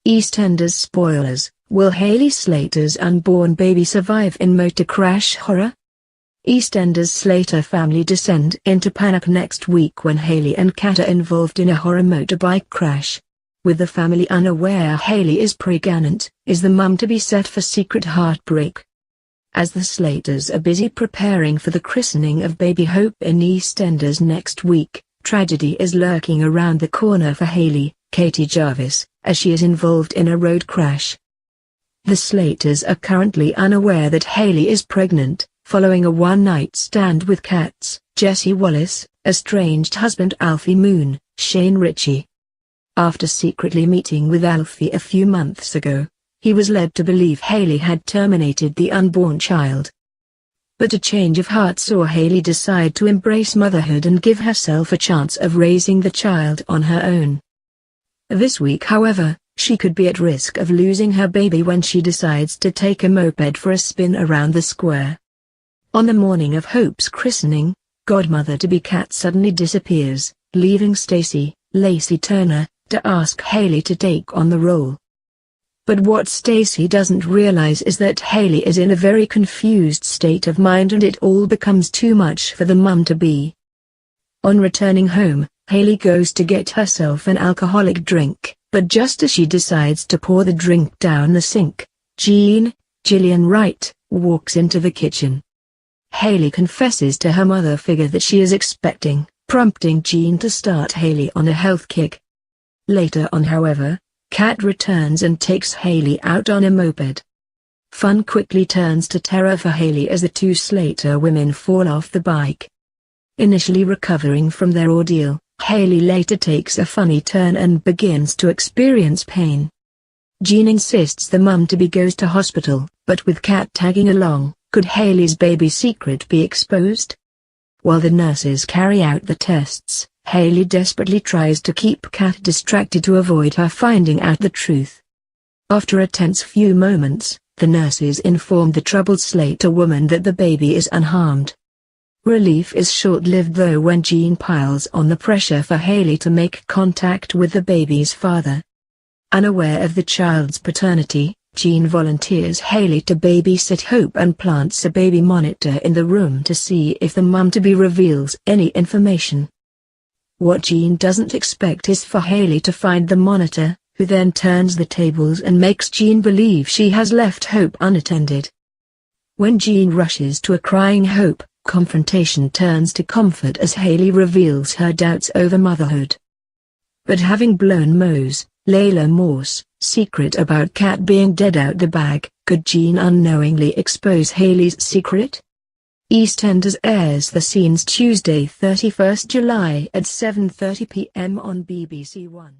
EastEnders spoilers: will Hayley Slater's unborn baby survive in motor crash horror? EastEnders Slater family descend into panic next week when Hayley and Kat are involved in a horror motorbike crash. With the family unaware Hayley is preganant, is the mum-to-be set for secret heartbreak? As the Slaters are busy preparing for the christening of baby Hope in EastEnders next week, tragedy is lurking around the corner for Hayley, Katie Jarvis, as she is involved in a road crash. The Slaters are currently unaware that Hayley is pregnant, following a one-night stand with Kat's, Jessie Wallace, estranged husband Alfie Moon, Richie. After secretly meeting with Alfie a few months ago, he was led to believe Hayley had terminated the unborn child. But a change of heart saw Hayley decide to embrace motherhood and give herself a chance of raising the child on her own. This week, however, she could be at risk of losing her baby when she decides to take a moped for a spin around the square. On the morning of Hope's christening, godmother-to-be Kat suddenly disappears, leaving Lacey Turner, to ask Hayley to take on the role. But what Stacey doesn't realize is that Hayley is in a very confused state of mind and it all becomes too much for the mum-to-be. On returning home, Hayley goes to get herself an alcoholic drink, but just as she decides to pour the drink down the sink, Gillian Wright, walks into the kitchen. Hayley confesses to her mother figure that she is expecting, prompting Jean to start Hayley on a health kick. Later on, however, Kat returns and takes Hayley out on a moped. Fun quickly turns to terror for Hayley as the two Slater women fall off the bike. Initially recovering from their ordeal, Hayley later takes a funny turn and begins to experience pain. Jean insists the mum-to-be goes to hospital, but with Kat tagging along, could Hayley's baby secret be exposed? While the nurses carry out the tests, Hayley desperately tries to keep Kat distracted to avoid her finding out the truth. After a tense few moments, the nurses inform the troubled Slater woman that the baby is unharmed. Relief is short-lived though when Jean piles on the pressure for Hayley to make contact with the baby's father. Unaware of the child's paternity, Jean volunteers Hayley to babysit Hope and plants a baby monitor in the room to see if the mum-to-be reveals any information. What Jean doesn't expect is for Hayley to find the monitor, who then turns the tables and makes Jean believe she has left Hope unattended. When Jean rushes to a crying Hope, confrontation turns to comfort as Hayley reveals her doubts over motherhood. But having blown Layla Moore's secret about Kat being dead out the bag, could Jean unknowingly expose Hayley's secret? EastEnders airs the scenes Tuesday 31st July at 7:30 p.m. on BBC One.